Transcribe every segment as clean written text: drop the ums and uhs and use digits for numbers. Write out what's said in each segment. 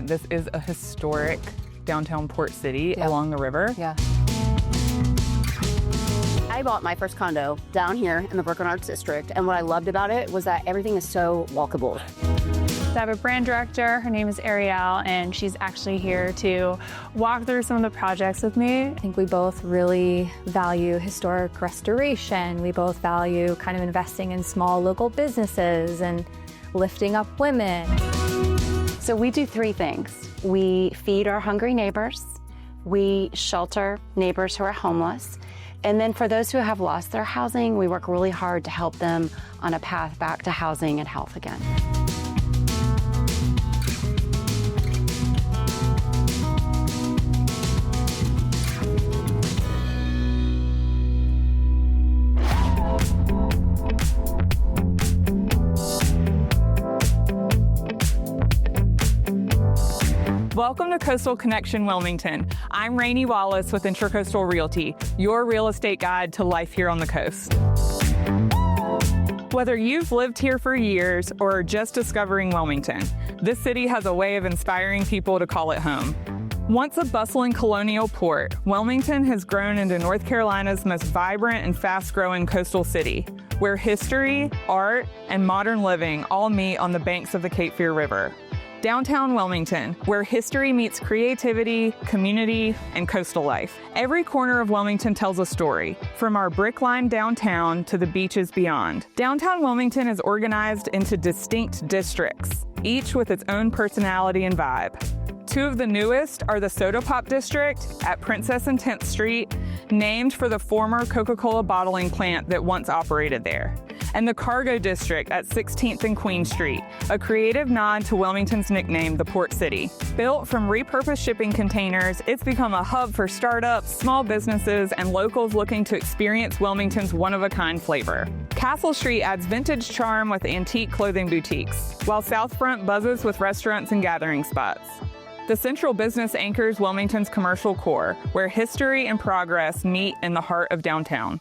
This is a historic downtown port city along the river. Yeah. I bought my first condo down here in the Brooklyn Arts District, and what I loved about it was that everything is so walkable. I have a brand director, her name is Ariel, and she's actually here to walk through some of the projects with me. I think we both really value historic restoration. We both value kind of investing in small local businesses and lifting up women. So we do three things. We feed our hungry neighbors, we shelter neighbors who are homeless, and then for those who have lost their housing, we work really hard to help them on a path back to housing and health again. Welcome to Coastal Connection Wilmington. I'm Rainey Wallace with Intracoastal Realty, your real estate guide to life here on the coast. Whether you've lived here for years or are just discovering Wilmington, this city has a way of inspiring people to call it home. Once a bustling colonial port, Wilmington has grown into North Carolina's most vibrant and fast-growing coastal city, where history, art, and modern living all meet on the banks of the Cape Fear River. Downtown Wilmington, where history meets creativity, community, and coastal life. Every corner of Wilmington tells a story, from our brick-lined downtown to the beaches beyond. Downtown Wilmington is organized into distinct districts, each with its own personality and vibe. Two of the newest are the Soda Pop District at Princess and 10th Street, named for the former Coca-Cola bottling plant that once operated there, and the Cargo District at 16th and Queen Street, a creative nod to Wilmington's nickname, the Port City. Built from repurposed shipping containers, it's become a hub for startups, small businesses, and locals looking to experience Wilmington's one-of-a-kind flavor. Castle Street adds vintage charm with antique clothing boutiques, while Southfront buzzes with restaurants and gathering spots. The central business anchors Wilmington's commercial core, where history and progress meet in the heart of downtown.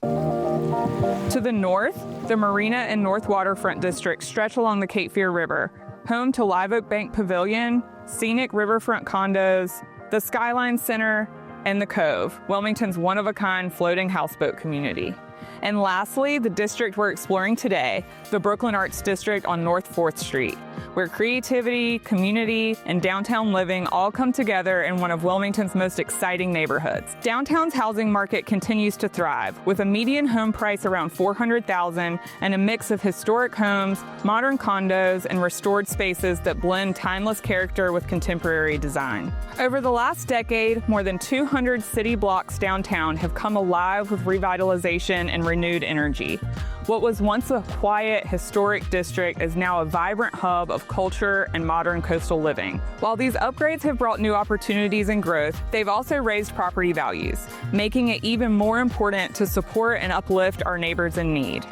To the north, the Marina and North Waterfront districts stretch along the Cape Fear River, home to Live Oak Bank Pavilion, scenic riverfront condos, the Skyline Center, and the Cove, Wilmington's one-of-a-kind floating houseboat community. And lastly, the district we're exploring today, the Brooklyn Arts District on North 4th Street, where creativity, community, and downtown living all come together in one of Wilmington's most exciting neighborhoods. Downtown's housing market continues to thrive, with a median home price around $400,000 and a mix of historic homes, modern condos, and restored spaces that blend timeless character with contemporary design. Over the last decade, more than 200 city blocks downtown have come alive with revitalization and renewed energy. What was once a quiet, historic district is now a vibrant hub of culture and modern coastal living. While these upgrades have brought new opportunities and growth, they've also raised property values, making it even more important to support and uplift our neighbors in need.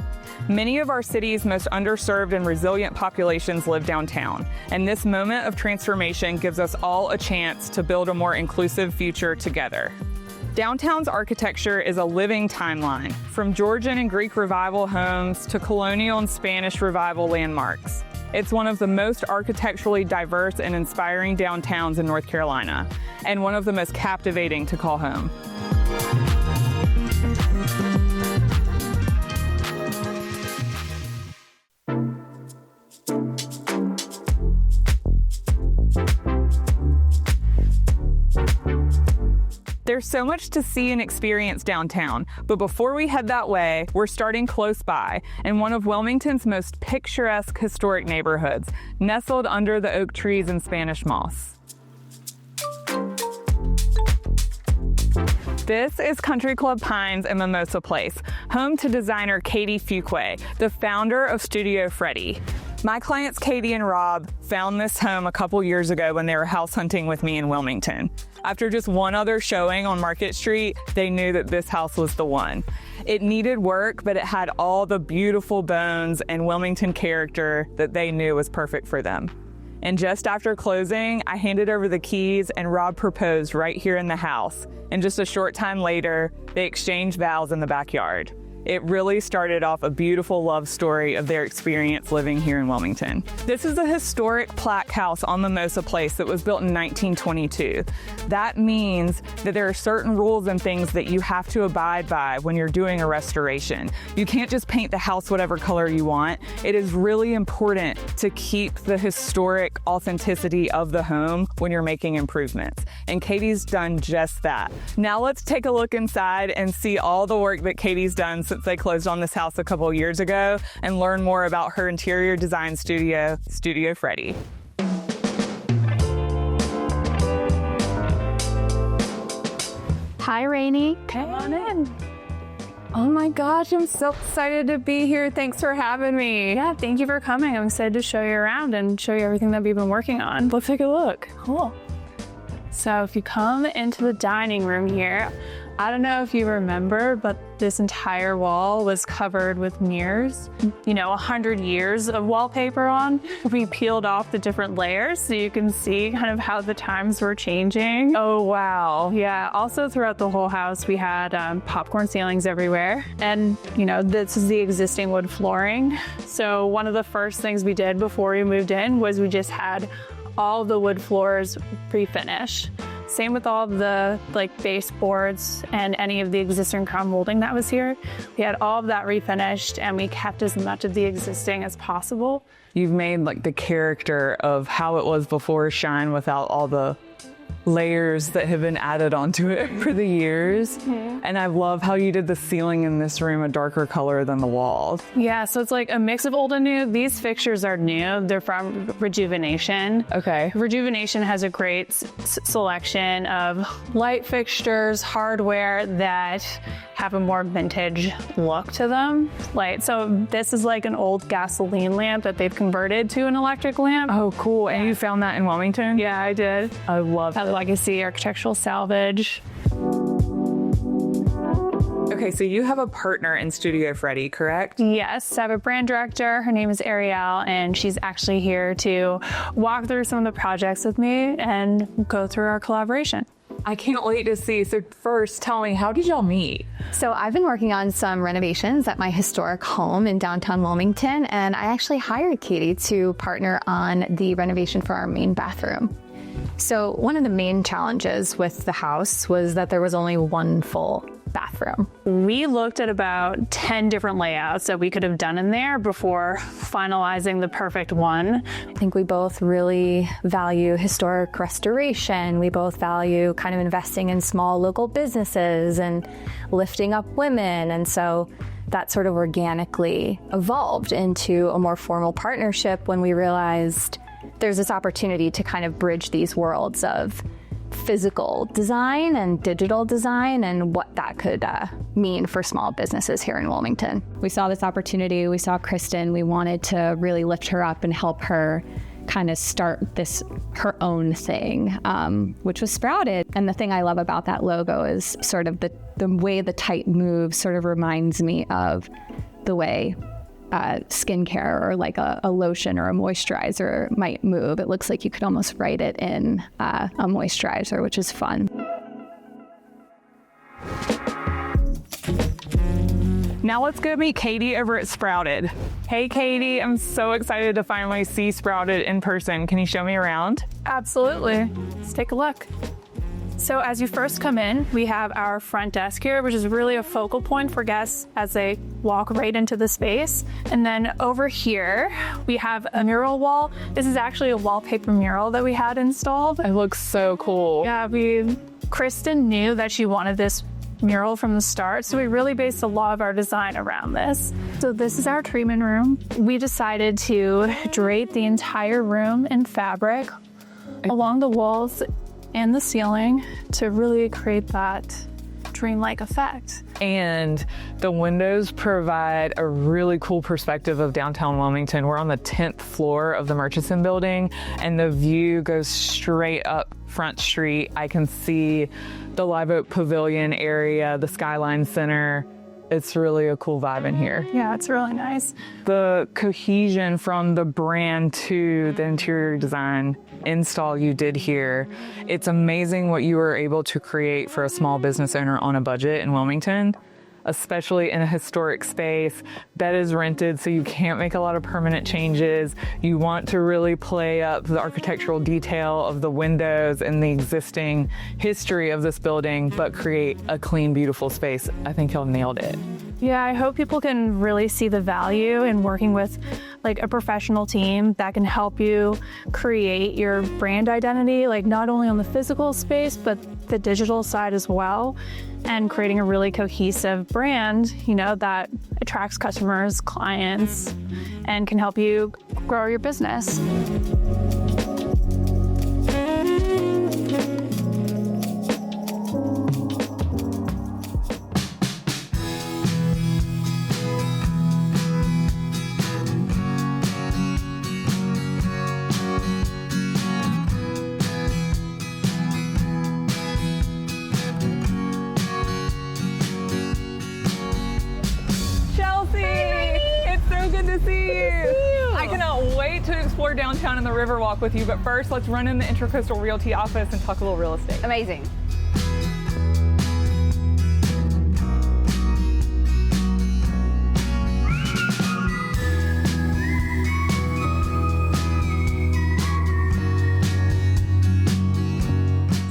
Many of our city's most underserved and resilient populations live downtown, and this moment of transformation gives us all a chance to build a more inclusive future together. Downtown's architecture is a living timeline, from Georgian and Greek Revival homes to colonial and Spanish Revival landmarks. It's one of the most architecturally diverse and inspiring downtowns in North Carolina, and one of the most captivating to call home. There's so much to see and experience downtown, but before we head that way, we're starting close by in one of Wilmington's most picturesque historic neighborhoods, nestled under the oak trees and Spanish moss. This is Country Club Pines in Mimosa Place, home to designer Katie Fuquay, the founder of Studio Freddie. My clients Katie and Rob found this home a couple years ago when they were house hunting with me in Wilmington. After just one other showing on Market Street, they knew that this house was the one. It needed work, but it had all the beautiful bones and Wilmington character that they knew was perfect for them. And just after closing, I handed over the keys and Rob proposed right here in the house. And just a short time later, they exchanged vows in the backyard. It really started off a beautiful love story of their experience living here in Wilmington. This is a historic plaque house on Mimosa Place that was built in 1922. That means that there are certain rules and things that you have to abide by when you're doing a restoration. You can't just paint the house whatever color you want. It is really important to keep the historic authenticity of the home when you're making improvements. And Katie's done just that. Now let's take a look inside and see all the work that Katie's done since they closed on this house a couple years ago and learn more about her interior design studio, Studio Freddie. Hi, Rainey. Come on in. Oh my gosh, I'm so excited to be here. Thanks for having me. Yeah, thank you for coming. I'm excited to show you around and show you everything that we've been working on. Let's take a look. Cool. So if you come into the dining room here, I don't know if you remember, but this entire wall was covered with mirrors. 100 years of wallpaper on. We peeled off the different layers so you can see kind of how the times were changing. Oh, wow. Yeah, also throughout the whole house, we had popcorn ceilings everywhere. And, this is the existing wood flooring. So one of the first things we did before we moved in was we just had all the wood floors pre-finished. Same with all of the baseboards and any of the existing crown molding that was here. We had all of that refinished and we kept as much of the existing as possible. You've made the character of how it was before shine without all the layers that have been added onto it for the years. Mm-hmm. And I love how you did the ceiling in this room a darker color than the walls. Yeah, so it's like a mix of old and new. These fixtures are new. They're from Rejuvenation. Okay. Rejuvenation has a great selection of light fixtures, hardware that have a more vintage look to them. So this is like an old gasoline lamp that they've converted to an electric lamp. Oh, cool. And you found that in Wilmington? Yeah, I did. I love that. Legacy architectural salvage. Okay, so you have a partner in Studio Freddie, correct? Yes, I have a brand director. Her name is Ariel, and she's actually here to walk through some of the projects with me and go through our collaboration. I can't wait to see. So first, tell me, how did y'all meet? So I've been working on some renovations at my historic home in downtown Wilmington, and I actually hired Katie to partner on the renovation for our main bathroom. So one of the main challenges with the house was that there was only one full bathroom. We looked at about 10 different layouts that we could have done in there before finalizing the perfect one. I think we both really value historic restoration. We both value kind of investing in small local businesses and lifting up women. And so that sort of organically evolved into a more formal partnership when we realized there's this opportunity to kind of bridge these worlds of physical design and digital design and what that could mean for small businesses here in Wilmington. We saw this opportunity. We saw Kristen. We wanted to really lift her up and help her kind of start her own thing, which was Sprouted. And the thing I love about that logo is sort of the way the type moves sort of reminds me of the way skincare or like a lotion or a moisturizer might move. It looks like you could almost write it in a moisturizer, which is fun. Now let's go meet Katie over at Sprouted. Hey Katie, I'm so excited to finally see Sprouted in person. Can you show me around? Absolutely. Let's take a look. So as you first come in, we have our front desk here, which is really a focal point for guests as they walk right into the space. And then over here, we have a mural wall. This is actually a wallpaper mural that we had installed. It looks so cool. Yeah, Kristen knew that she wanted this mural from the start, so we really based a lot of our design around this. So this is our treatment room. We decided to drape the entire room in fabric along the walls and the ceiling to really create that dreamlike effect. And the windows provide a really cool perspective of downtown Wilmington. We're on the 10th floor of the Murchison building, and the view goes straight up Front Street. I can see the Live Oak Pavilion area, the Skyline Center. It's really a cool vibe in here. Yeah, it's really nice. The cohesion from the brand to the interior design install you did here, it's amazing what you were able to create for a small business owner on a budget in Wilmington. especially in a historic space that is rented, so you can't make a lot of permanent changes. You want to really play up the architectural detail of the windows and the existing history of this building, but create a clean, beautiful space. I think y'all nailed it. Yeah, I hope people can really see the value in working with like a professional team that can help you create your brand identity, like not only on the physical space, but the digital side as well, and creating a really cohesive brand, that attracts customers, clients, and can help you grow your business. To explore downtown and the Riverwalk with you, but first let's run in the Intracoastal Realty office and talk a little real estate. Amazing.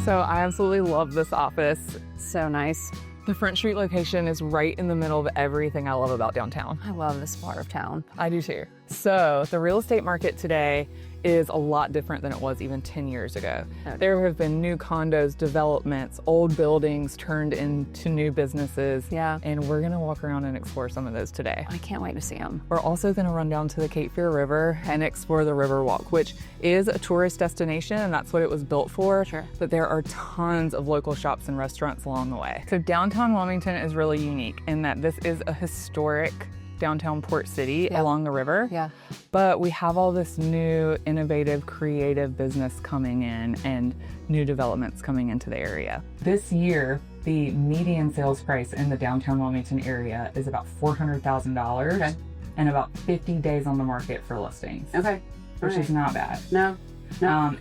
So I absolutely love this office. So nice. The Front Street location is right in the middle of everything I love about downtown. I love this part of town. I do too. So the real estate market today is a lot different than it was even 10 years ago. Okay. There have been new condos, developments, old buildings turned into new businesses. Yeah. And we're gonna walk around and explore some of those today. I can't wait to see them. We're also gonna run down to the Cape Fear River and explore the Riverwalk, which is a tourist destination and that's what it was built for. Sure. But there are tons of local shops and restaurants along the way. So downtown Wilmington is really unique in that this is a historic downtown port city along the river. Yeah. But we have all this new, innovative, creative business coming in and new developments coming into the area. This year, the median sales price in the downtown Wilmington area is about $400,000 and about 50 days on the market for listings. Okay. Which is not bad. No.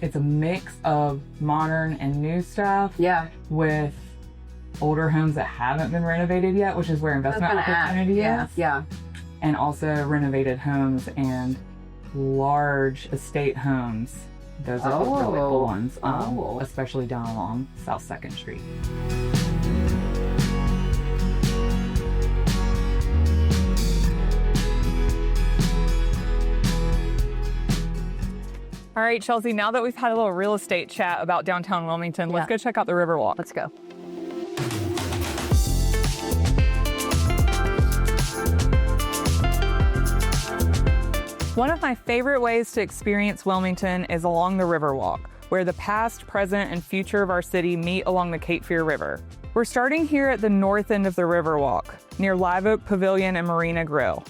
It's a mix of modern and new stuff. Yeah. With older homes that haven't been renovated yet, which is where investment opportunity is. Yeah. And also renovated homes and large estate homes. Those are the really cool ones, especially down along South 2nd Street. All right, Chelsea, now that we've had a little real estate chat about downtown Wilmington, let's go check out the Riverwalk. Let's go. One of my favorite ways to experience Wilmington is along the Riverwalk, where the past, present, and future of our city meet along the Cape Fear River. We're starting here at the north end of the Riverwalk, near Live Oak Pavilion and Marina Grill.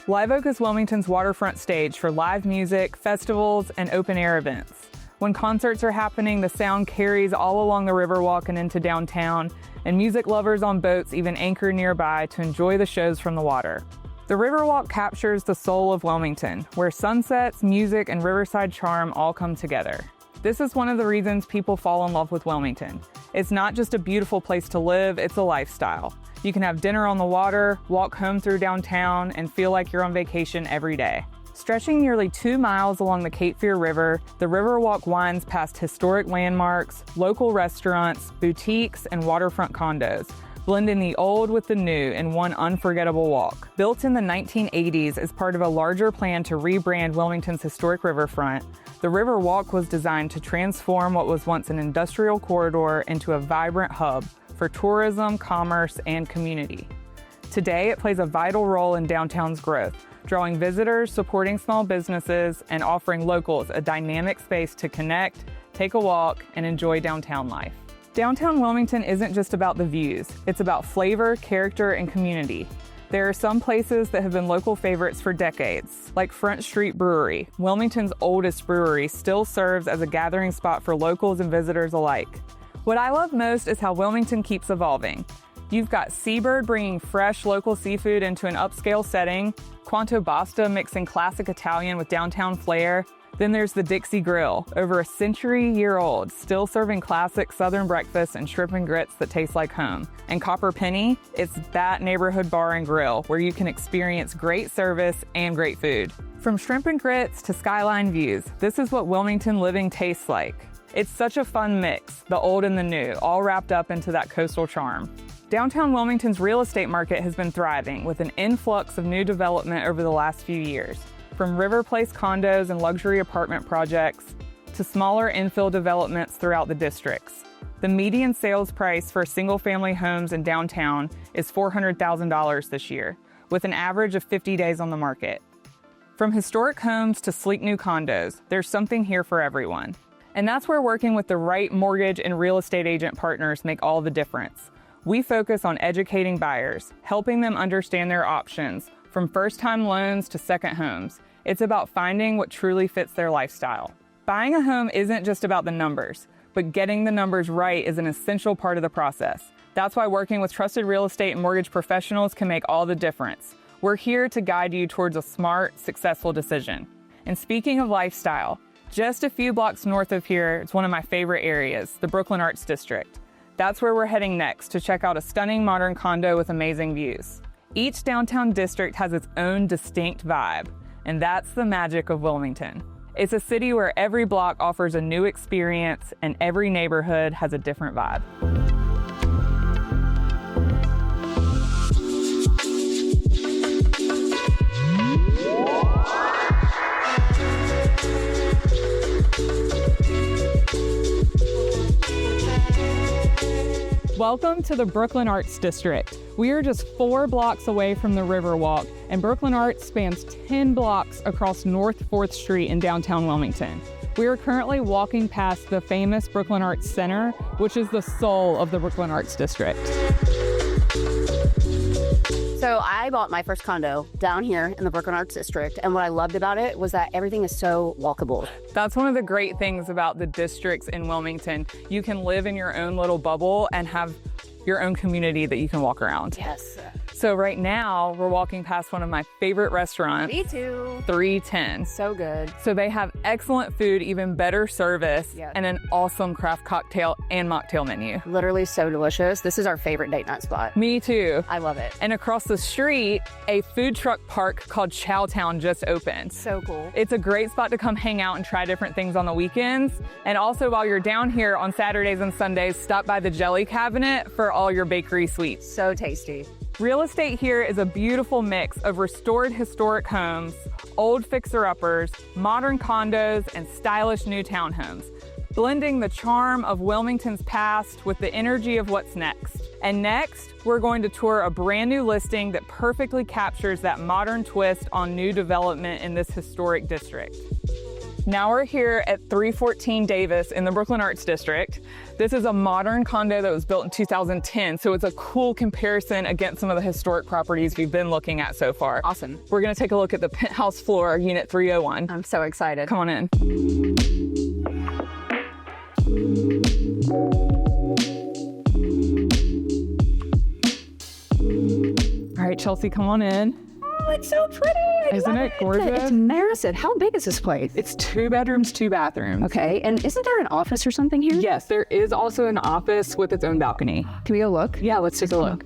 Live Oak is Wilmington's waterfront stage for live music, festivals, and open-air events. When concerts are happening, the sound carries all along the Riverwalk and into downtown, and music lovers on boats even anchor nearby to enjoy the shows from the water. The Riverwalk captures the soul of Wilmington, where sunsets, music, and riverside charm all come together. This is one of the reasons people fall in love with Wilmington. It's not just a beautiful place to live, it's a lifestyle. You can have dinner on the water, walk home through downtown, and feel like you're on vacation every day. Stretching nearly 2 miles along the Cape Fear River, the Riverwalk winds past historic landmarks, local restaurants, boutiques, and waterfront condos, blending the old with the new in one unforgettable walk. Built in the 1980s as part of a larger plan to rebrand Wilmington's historic riverfront, the Riverwalk was designed to transform what was once an industrial corridor into a vibrant hub for tourism, commerce, and community. Today, it plays a vital role in downtown's growth, drawing visitors, supporting small businesses, and offering locals a dynamic space to connect, take a walk, and enjoy downtown life. Downtown Wilmington isn't just about the views, it's about flavor, character, and community. There are some places that have been local favorites for decades, like Front Street Brewery. Wilmington's oldest brewery still serves as a gathering spot for locals and visitors alike. What I love most is how Wilmington keeps evolving. You've got Seabird bringing fresh local seafood into an upscale setting, Quanto Basta mixing classic Italian with downtown flair, Then there's the Dixie Grill, over a century-year-old, still serving classic Southern breakfast and shrimp and grits that taste like home. And Copper Penny, it's that neighborhood bar and grill where you can experience great service and great food. From shrimp and grits to skyline views, this is what Wilmington living tastes like. It's such a fun mix, the old and the new, all wrapped up into that coastal charm. Downtown Wilmington's real estate market has been thriving with an influx of new development over the last few years. From River Place condos and luxury apartment projects to smaller infill developments throughout the districts. The median sales price for single-family homes in downtown is $400,000 this year, with an average of 50 days on the market. From historic homes to sleek new condos, there's something here for everyone. And that's where working with the right mortgage and real estate agent partners make all the difference. We focus on educating buyers, helping them understand their options, from first-time loans to second homes. It's about finding what truly fits their lifestyle. Buying a home isn't just about the numbers, but getting the numbers right is an essential part of the process. That's why working with trusted real estate and mortgage professionals can make all the difference. We're here to guide you towards a smart, successful decision. And speaking of lifestyle, just a few blocks north of here, it's one of my favorite areas, the Brooklyn Arts District. That's where we're heading next to check out a stunning modern condo with amazing views. Each downtown district has its own distinct vibe, and that's the magic of Wilmington. It's a city where every block offers a new experience and every neighborhood has a different vibe. Welcome to the Brooklyn Arts District. We are just 4 blocks away from the Riverwalk, and Brooklyn Arts spans 10 blocks across North 4th Street in downtown Wilmington. We are currently walking past the famous Brooklyn Arts Center, which is the soul of the Brooklyn Arts District. So I bought my first condo down here in the Brooklyn Arts District, and what I loved about it was that everything is so walkable. That's one of the great things about the districts in Wilmington. You can live in your own little bubble and have your own community that you can walk around. Yes. So right now, we're walking past one of my favorite restaurants. Me too. 310. So good. So they have excellent food, even better service, Yes. and an awesome craft cocktail and mocktail menu. Literally so delicious. This is our favorite date night spot. Me too. I love it. And across the street, a food truck park called Chowtown just opened. So cool. It's a great spot to come hang out and try different things on the weekends. And also while you're down here on Saturdays and Sundays, stop by the Jelly Cabinet for all your bakery sweets. So tasty. Real estate here is a beautiful mix of restored historic homes, old fixer-uppers, modern condos, and stylish new townhomes, blending the charm of Wilmington's past with the energy of what's next. And next, we're going to tour a brand new listing that perfectly captures that modern twist on new development in this historic district. Now we're here at 314 Davis in the Brooklyn Arts District. This is a modern condo that was built in 2010, so it's a cool comparison against some of the historic properties we've been looking at so far. Awesome. We're gonna take a look at the penthouse floor, unit 301. I'm so excited. Come on in. All right, Chelsea, come on in. Oh, it's so pretty. Isn't it gorgeous? It's massive. How big is this place? It's 2 bedrooms, 2 bathrooms. Okay, and isn't there an office or something here? Yes, there is also an office with its own balcony. Can we go look? Yeah, let's take a look.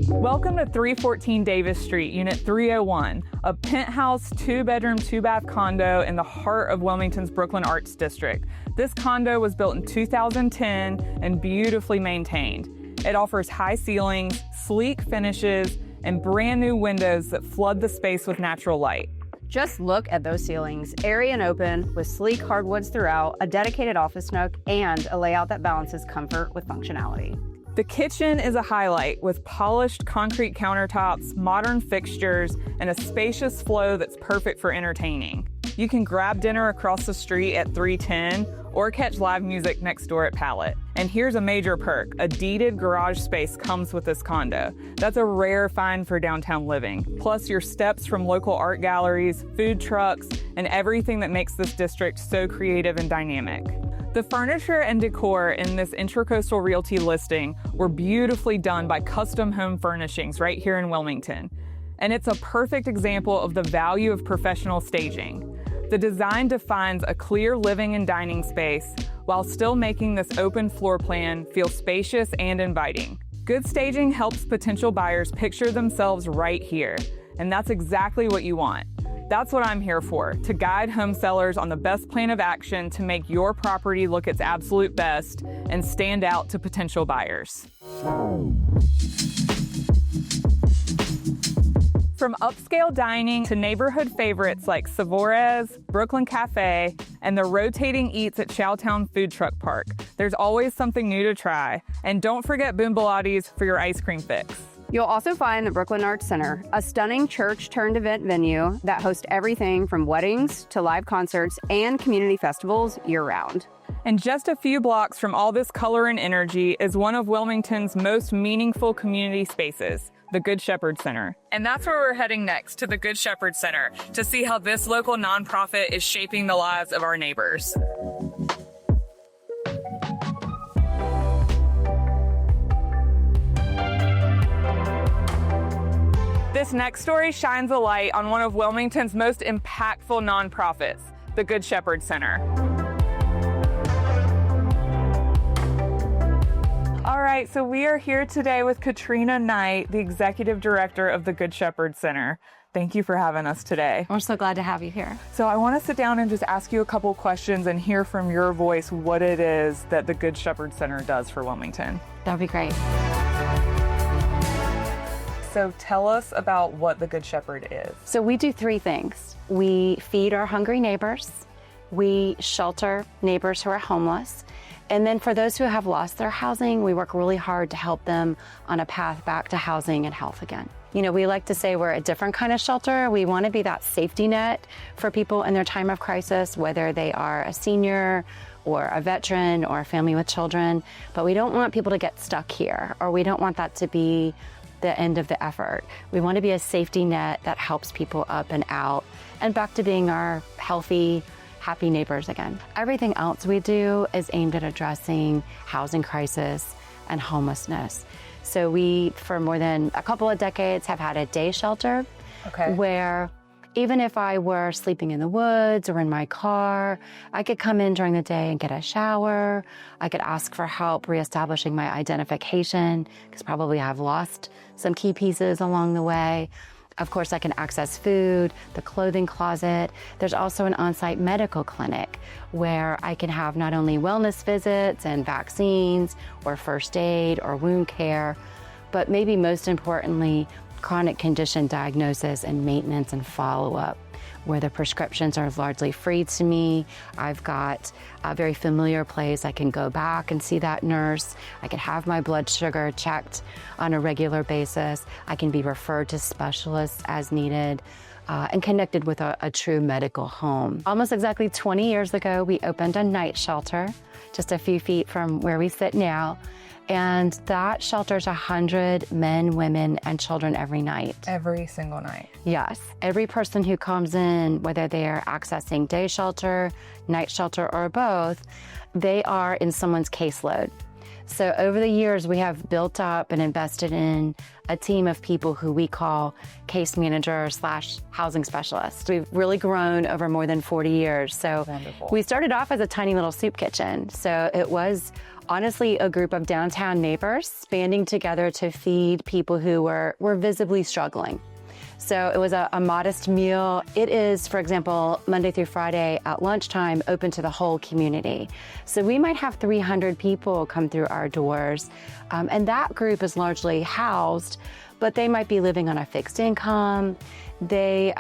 Welcome to 314 Davis Street, Unit 301, a penthouse 2-bedroom, 2-bath condo in the heart of Wilmington's Brooklyn Arts District. This condo was built in 2010 and beautifully maintained. It offers high ceilings, sleek finishes, and brand new windows that flood the space with natural light. Just look at those ceilings, airy and open, with sleek hardwoods throughout, a dedicated office nook, and a layout that balances comfort with functionality. The kitchen is a highlight with polished concrete countertops, modern fixtures, and a spacious flow that's perfect for entertaining. You can grab dinner across the street at 310 or catch live music next door at Palette. And here's a major perk. A deeded garage space comes with this condo. That's a rare find for downtown living. Plus your steps from local art galleries, food trucks, and everything that makes this district so creative and dynamic. The furniture and decor in this Intracoastal Realty listing were beautifully done by Custom Home Furnishings right here in Wilmington. and it's a perfect example of the value of professional staging. The design defines a clear living and dining space while still making this open floor plan feel spacious and inviting. Good staging helps potential buyers picture themselves right here, and that's exactly what you want. That's what I'm here for, to guide home sellers on the best plan of action to make your property look its absolute best and stand out to potential buyers. From upscale dining to neighborhood favorites like Savore's, Brooklyn Cafe, and the rotating eats at Chowtown Food Truck Park, there's always something new to try. And don't forget Boom Pilates for your ice cream fix. You'll also find the Brooklyn Arts Center, a stunning church-turned-event venue that hosts everything from weddings to live concerts and community festivals year-round. And just a few blocks from all this color and energy is one of Wilmington's most meaningful community spaces, the Good Shepherd Center. And that's where we're heading next, to the Good Shepherd Center, to see how this local nonprofit is shaping the lives of our neighbors. This next story shines a light on one of Wilmington's most impactful nonprofits, the Good Shepherd Center. All right, so we are here today with Katrina Knight, the Executive Director of the Good Shepherd Center. Thank you for having us today. We're so glad to have you here. So I want to sit down and just ask you a couple questions and hear from your voice what it is that the Good Shepherd Center does for Wilmington. That would be great. So tell us about what the Good Shepherd is. So we do three things. We feed our hungry neighbors, we shelter neighbors who are homeless, and then for those who have lost their housing, we work really hard to help them on a path back to housing and health again. You know, we like to say we're a different kind of shelter. We want to be that safety net for people in their time of crisis, whether they are a senior or a veteran or a family with children, but we don't want people to get stuck here, or we don't want that to be the end of the effort. We want to be a safety net that helps people up and out and back to being our healthy, happy neighbors again. Everything else we do is aimed at addressing housing crisis and homelessness. So we, for more than a couple of decades, have had a day shelter where even if I were sleeping in the woods or in my car, I could come in during the day and get a shower. I could ask for help reestablishing my identification, because probably I've lost some key pieces along the way. Of course, I can access food, the clothing closet. There's also an on-site medical clinic where I can have not only wellness visits and vaccines or first aid or wound care, but maybe most importantly, chronic condition diagnosis and maintenance and follow-up, where the prescriptions are largely free to me. I've got a very familiar place. I can go back and see that nurse. I can have my blood sugar checked on a regular basis. I can be referred to specialists as needed, and connected with a true medical home. Almost exactly 20 years ago, we opened a night shelter just a few feet from where we sit now. And that shelters 100 men, women, and children every night. Every single night? Yes. Every person who comes in, whether they are accessing day shelter, night shelter, or both, they are in someone's caseload. So over the years, we have built up and invested in a team of people who we call case managers / housing specialists. We've really grown over more than 40 years. So wonderful. We started off as a tiny little soup kitchen. So it was honestly a group of downtown neighbors banding together to feed people who were visibly struggling. So it was a modest meal. It is, for example, Monday through Friday at lunchtime, open to the whole community. So we might have 300 people come through our doors, and that group is largely housed, but they might be living on a fixed income. They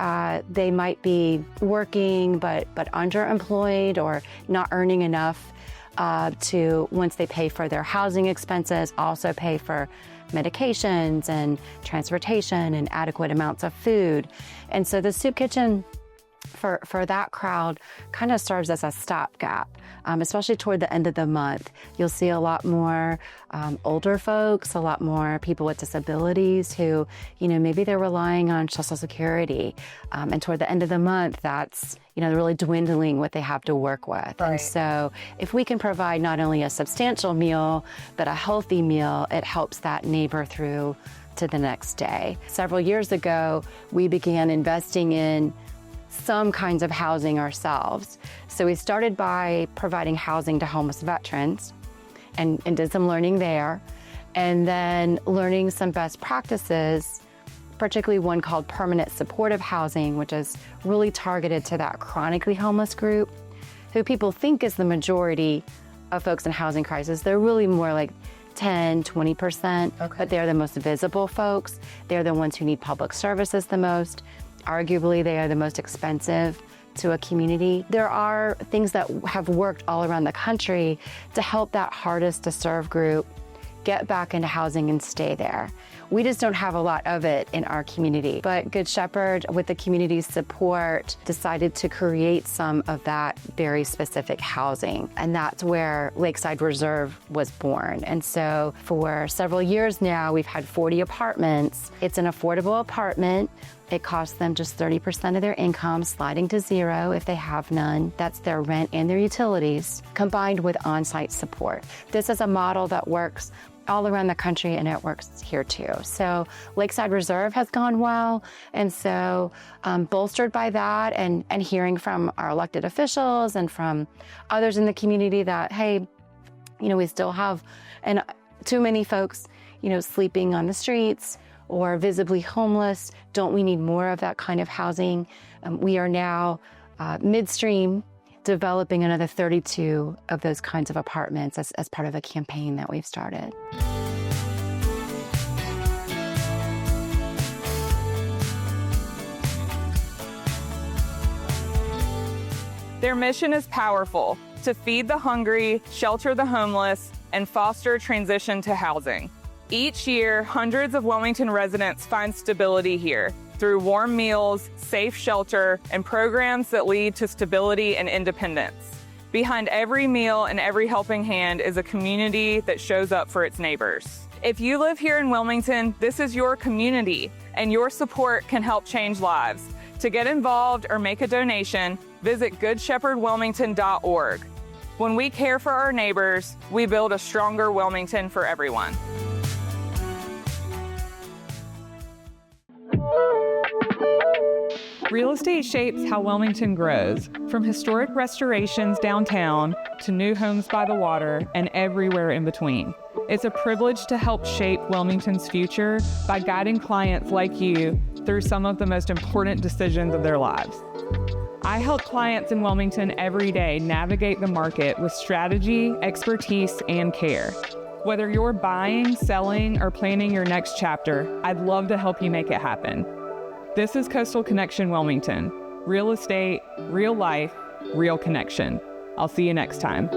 might be working, but underemployed or not earning enough to, once they pay for their housing expenses, also pay for medications and transportation and adequate amounts of food. And so the soup kitchen for that crowd kind of serves as a stopgap, especially toward the end of the month. You'll see a lot more older folks, a lot more people with disabilities who, maybe they're relying on Social Security. And toward the end of the month, that's, really dwindling what they have to work with. Right. And so if we can provide not only a substantial meal, but a healthy meal, it helps that neighbor through to the next day. Several years ago, we began investing in some kinds of housing ourselves. So we started by providing housing to homeless veterans and did some learning there, and then learning some best practices, particularly one called permanent supportive housing, which is really targeted to that chronically homeless group, who people think is the majority of folks in housing crisis. They're really more like 10, 20%, but they're the most visible folks. They're the ones who need public services the most. Arguably, they are the most expensive to a community. There are things that have worked all around the country to help that hardest to serve group get back into housing and stay there. We just don't have a lot of it in our community. But Good Shepherd, with the community's support, decided to create some of that very specific housing. And that's where Lakeside Reserve was born. And so for several years now, we've had 40 apartments. It's an affordable apartment. It costs them just 30% of their income, sliding to zero if they have none. That's their rent and their utilities, combined with on-site support. This is a model that works all around the country, and it works here too. So Lakeside Reserve has gone well, and so bolstered by that and hearing from our elected officials and from others in the community that, hey, we still have too many folks, sleeping on the streets or visibly homeless. Don't we need more of that kind of housing? We are now midstream developing another 32 of those kinds of apartments as part of a campaign that we've started. Their mission is powerful: to feed the hungry, shelter the homeless, and foster transition to housing. Each year, hundreds of Wilmington residents find stability here through warm meals, safe shelter, and programs that lead to stability and independence. Behind every meal and every helping hand is a community that shows up for its neighbors. If you live here in Wilmington, this is your community, and your support can help change lives. To get involved or make a donation, visit goodshepherdwilmington.org. When we care for our neighbors, we build a stronger Wilmington for everyone. Real estate shapes how Wilmington grows, from historic restorations downtown to new homes by the water and everywhere in between. It's a privilege to help shape Wilmington's future by guiding clients like you through some of the most important decisions of their lives. I help clients in Wilmington every day navigate the market with strategy, expertise, and care. Whether you're buying, selling, or planning your next chapter, I'd love to help you make it happen. This is Coastal Connection Wilmington. Real estate, real life, real connection. I'll see you next time.